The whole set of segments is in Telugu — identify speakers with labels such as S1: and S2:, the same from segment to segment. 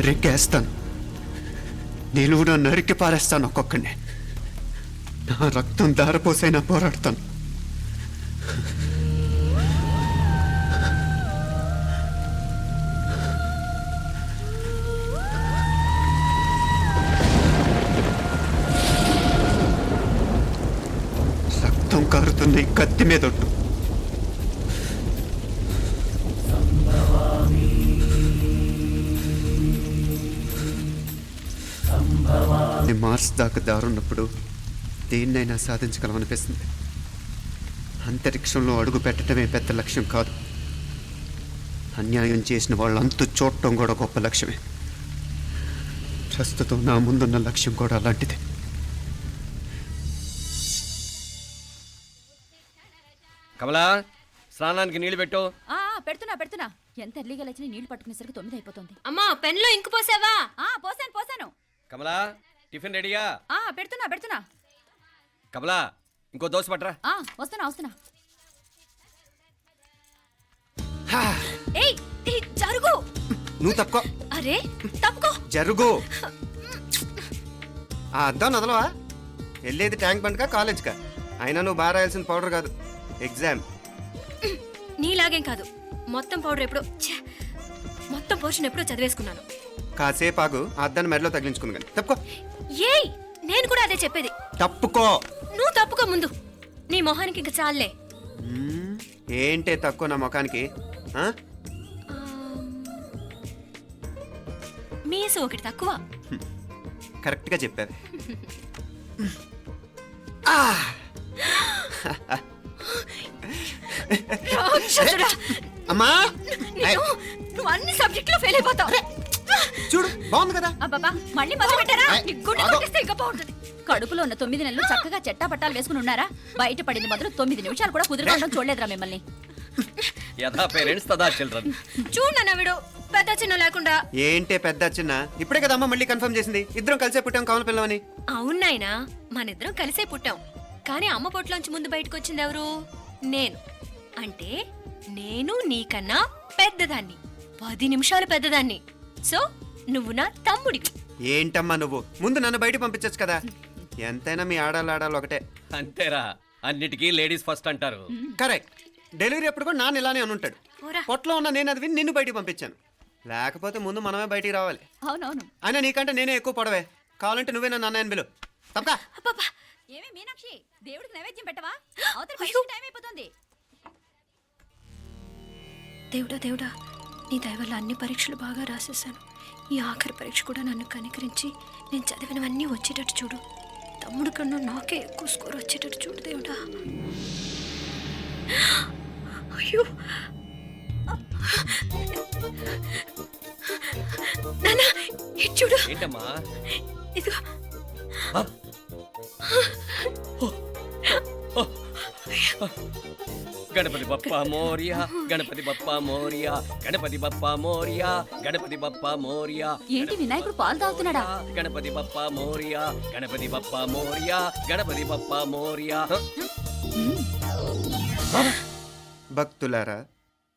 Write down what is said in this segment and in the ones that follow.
S1: నరికేస్తాను. నిలువున నరికి పారేస్తాను ఒక్కొక్కడిని. నా రక్తం దారపోసైనా పోరాడతాను. రక్తం కారుతున్న ఈ కత్తి మీదొట్టు. మార్స్ దాకా దారున్నప్పుడు దేన్నైనా సాధించగలమనిపిస్తుంది. అంతరిక్షంలో అడుగు పెట్టడమే పెద్ద లక్ష్యం కాదు. అన్యాయం చేసిన వాళ్ళంతు చూడటం కూడా గొప్ప లక్ష్యమే. ప్రస్తుతం నా ముందున్న లక్ష్యం కూడా అలాంటిదే.
S2: కమలా, స్నానానికి నీళ్లు పెట్టు.
S3: పెడుతున్నా. ఎంత ఎర్లీగా లేచిన నీళ్లు పట్టుకునేసరికి 9 అయిపోతుంది.
S4: అమ్మా, పెన్లో ఇంకు పోసావా?
S3: పోసాను.
S2: కమలా, టిఫిన్ రెడీయా?
S3: పెడుతున్నా.
S2: కమలా, ఇంకో దోశ పట్రా.
S3: వస్తున్నా. ఏయ్ జరుగు.
S1: నువ్వు తప్పుకో.
S3: అరే తప్పుకో.
S1: జరుగు. ఆ అద్దం నదలవా? వెళ్ళేది ట్యాంక్ బండ్కా కాలేజ్కా? అయినా నువ్వు బాగా రాయాల్సిన పౌడర్ కాదు, ఎగ్జామ్.
S4: నీలాగేం కాదు. మొత్తం పౌడర్ ఎప్పుడో, మొత్తం పోర్షన్ ఎప్పుడో చదివేసుకున్నాను.
S1: కాసేపు ఆగు, ఆ అద్దాన్ని మెడలో తగిలించుకుంది. కానీ తప్పుకో.
S4: ఏయ్, నేను కూడా అదే చెప్పేది.
S1: తప్పుకో.
S4: నువ్వు తప్పుకో ముందు. నీ మొహానికి ఇంక చాలే.
S1: ఏంటే తక్కువ నా ముఖానికి?
S4: మీసు ఒకటి తక్కువ.
S1: కరెక్ట్గా చెప్పావి. అమ్మా,
S4: నువ్వు అన్ని సబ్జెక్టులో ఫెయిల్ అయిపోతావు.
S1: చూడు, బాగుంది కదా?
S3: అబ్బబ్బా, మళ్ళీ మొదలు పెట్టారా? ఇంకా బాగుంటుంది. కడుపులో ఉన్న 9 నెలలు చక్కగా చెట్టా పట్టాలు వేసుకుని ఉన్నారా? బయట పడింది మొదలు 9 నిమిషాలు కూడా కుదురుకోవడం చూడలేదురా మిమ్మల్ని.
S2: యథా పేరెంట్స్ తదా చిల్డ్రన్.
S4: చూడన్న వీడు పెద్ద చిన్న లేకుండా.
S1: ఏంటే పెద్ద చిన్న? ఇప్పుడే కదా అమ్మ మళ్ళీ కన్ఫర్మ్ చేసింది ఇద్దరం కలిసే పుట్టాం కావాలి పిల్లవని.
S4: అవునాయినా, మనిద్దరం కలిసే పుట్టాం. కానీ అమ్మ పొట్లోంచి ముందు బయటకు వచ్చింది ఎవరు? నేను. అంటే నేను నీకన్నా పెద్దదాన్ని, 10 నిమిషాలు పెద్దదాన్ని. సో నువ్వు నా తమ్ముడి.
S1: ఏంటమ్మా నువ్వు? ముందు నన్ను బయట పంపించచ్చు కదా. ఎంతైనా మీ ఆడాలి ఒకటే.
S2: అంతేరా, అన్నిటికీ లేడీస్ ఫస్ట్ అంటారు.
S1: కరెక్ట్. డెలివరీ అప్పుడు కూడా నాన్న ఇలానే ఉంటాడు. పొట్టలో ఉన్న నేను అది విని నిన్ను బయటికి పంపించాను. లేకపోతే ముందు మనమే బయటికి రావాలి.
S3: అవునవును.
S1: అయినా నీకంటే నేనే ఎక్కువ పొడవే. కావాలంటే నువ్వే నన్ను అన్నయ్యని పిలు. తప్పకా.
S3: ఏమి మీనాక్షి, దేవుడికి నైవేద్యం పెట్టవా? అవతల టైం అయిపోతుంది.
S4: దేవుడా, నీ దయ వల్ల అన్ని పరీక్షలు బాగా రాసేసాను. ఈ ఆఖరి పరీక్ష కూడా నన్ను కనికరించి నేను చదివినవన్నీ వచ్చేటట్టు చూడు. తమ్ముడు కన్నా నాకే ఎక్కువ స్కోర్ వచ్చేటట్టు చూడు దేవుడా. అయ్యో నాన్న, ఇటు చూడు.
S2: ఏంటమ్మా?
S4: ఇదిగో.
S2: గణపతి బప్పా మోరియా, గణపతి బప్పా మోరియా, గణపతి బప్పా మోరియా, గణపతి బప్పా మోరియా.
S3: ఏంటి వినాయకుడు పాలు తాగుతున్నాడా?
S2: గణపతి బప్పా మోరియా, గణపతి బప్పా మోరియా, గణపతి బప్పా మోరియా.
S1: భక్తులారా,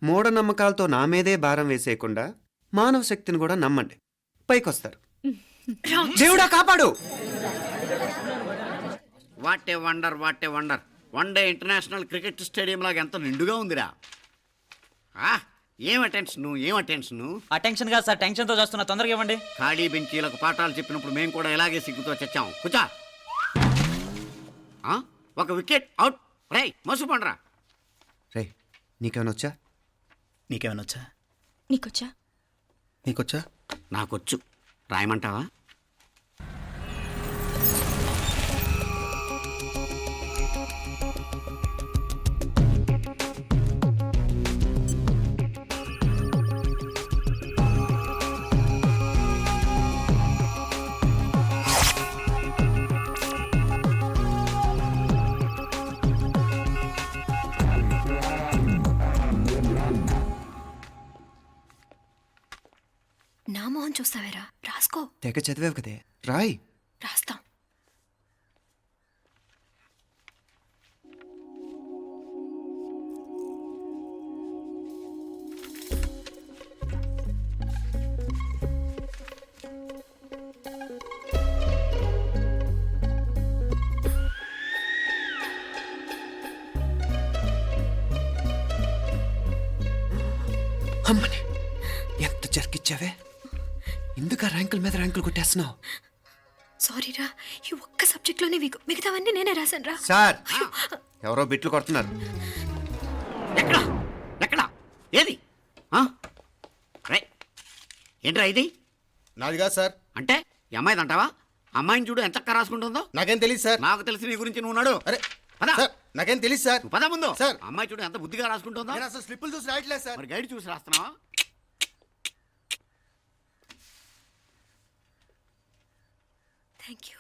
S1: మూఢనమ్మకాలతో నా మీదే భారం వేసేయకుండా మానవ శక్తిని కూడా నమ్మండి, పైకొస్తారు. దేవుడా కాపాడు.
S5: What a wonder. 1 day international cricket stadium లాగా ఎంత నిండుగా ఉందిరా. ఏం అటెన్షన్?
S6: అటెన్షన్ కాదు సార్, టెన్షన్తో చేస్తున్నా. తొందరగా ఇవ్వండి.
S5: ఖాళీ బెంచీలకు పాఠాలు చెప్పినప్పుడు మేము కూడా ఇలాగే సిగ్గుతో చచ్చాం. కూర్చో. ఒక వికెట్ అవుట్. రై మసు పండరా.
S1: రే, నీకేమైనా వచ్చా?
S6: నీకేమైనా వచ్చా?
S1: నీకొచ్చా?
S5: నాకొచ్చు. రాయమంటావా?
S4: నా మొహం చూస్తావేరా? రాసుకో.
S1: తెగ చదివావు కదే, రాయ్.
S4: రాస్తాం.
S1: అమ్మని ఎంత జరికిచ్చావే, ఎందుకు ర్యాంకుల మీద ర్యాంకులు కొట్టేస్తున్నావు?
S4: సారీరా, ఈ ఒక్క సబ్జెక్ట్లోనే వీకు, మిగతావన్నీ నేనే రాశాను రా.
S1: సార్, ఎవరో బిట్లు కొడుతున్నారు.
S5: ఎక్కడ ఎక్కడ ఏది ఆ? రేయ్, ఏంట్రా ఇది?
S7: నాది కాదు సార్.
S5: అంటే ఈ అమ్మాయిది అంటావా? అమ్మాయిని చూడు ఎంత చక్కగా రాసుకుంటుందో.
S7: నాకేం తెలియదు సార్.
S5: నాకు తెలిసి నీ గురించి నువ్వు నాడు.
S7: అరే
S5: పద.
S7: సార్, నాకేం తెలియదు సార్.
S5: నువ్వు పద ముందు.
S7: సార్.
S5: అమ్మాయి చూడు ఎంత బుద్ధిగా రాసుకుంటుందో.
S7: నేను అసలు స్లిప్పులు చూసి రాయట్లేదు సార్.
S5: మరి గైడ్ చూసి రాస్తున్నావా?
S4: Thank you.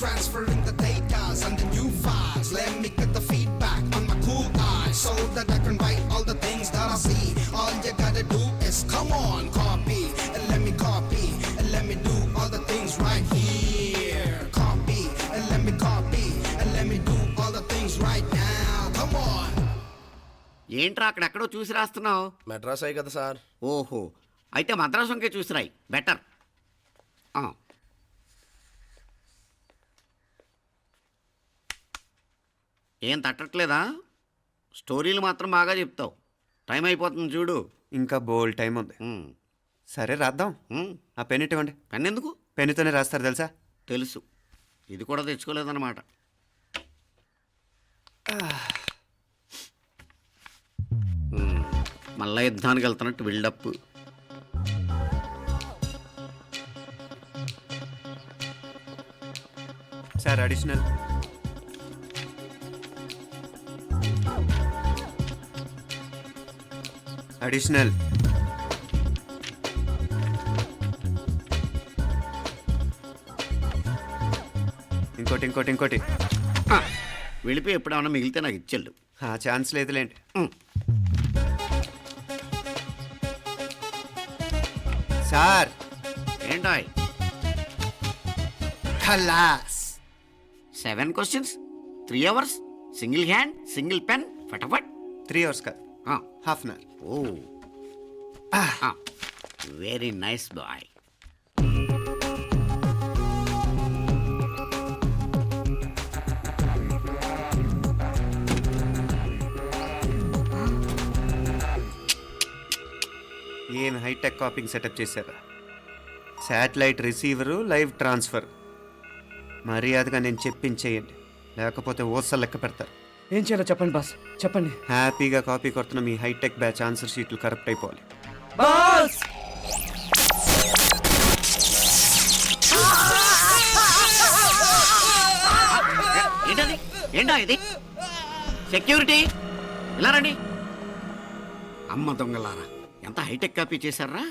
S8: Transferring the data and the new files. Let me get the feedback on my cool eyes so that I can write all the things that I see. All you gotta do is come on, copy, and let me copy, and let me do all the things right here. Copy, and let me copy, and let me do all the things right now. Come on.
S5: ఏంట్రా అక్కడెక్కడో చూసి రాస్తున్నావు?
S7: మెడ్రాస్ అయ్యి కదా సార్.
S5: ఓహో, అయితే మద్రాసు చూసి రాయి, బెటర్. ఏం తట్టట్లేదా? స్టోరీలు మాత్రం బాగా చెప్తావు. టైం అయిపోతుంది చూడు.
S1: ఇంకా బోల్డ్ టైం ఉంది.
S5: ఉమ్,
S1: సరే రాద్దాం.
S5: ఉమ్.
S1: ఆ పెన్ ఇవ్వండి.
S5: పెన్ ఎందుకు?
S1: పెన్నుతోనే రాస్తారు తెలుసా?
S5: తెలుసు, ఇది కూడా తెచ్చుకోలేదన్నమాట. మళ్ళా యుద్ధానికి వెళ్తున్నట్టు బిల్డప్.
S1: Sir additional. అడిషనల్. ఇంకోటి ఇంకోటి ఇంకోటి.
S5: వెళ్ళిపోయి ఎప్పుడేమన్నా మిగిలితే నాకు ఇచ్చెళ్ళు.
S1: ఆ ఛాన్స్ లేదులేండి. సార్
S5: ఏంటాయ్?
S1: ఖలాస్.
S5: 7 questions, 3 hours, single hand, single pen, ఫటాఫట్.
S1: 3 hours కాదు, half an hour.
S5: Oh, very nice boy.
S1: ఏం హైటెక్ కాపింగ్ సెటప్ చేశారా? Satellite receiver, live transfer. మర్యాదగా నేను చెప్పించేయండి, లేకపోతే ఓసలు లెక్క పెడతారు.
S2: ఏం చేయాలో చెప్పండి బాస్, చెప్పండి.
S1: హ్యాపీగా కాపీ కొడుతున్న మీ హైటెక్ బ్యాచ్ ఆన్సర్ షీట్లు కరెక్ట్ అయిపోవాలి.
S2: బాస్
S5: ఏంటది? ఏంటా ఇది? సెక్యూరిటీ ఇలా రండి. అమ్మ దొంగలారా, ఎంత హైటెక్ కాపీ చేశారా?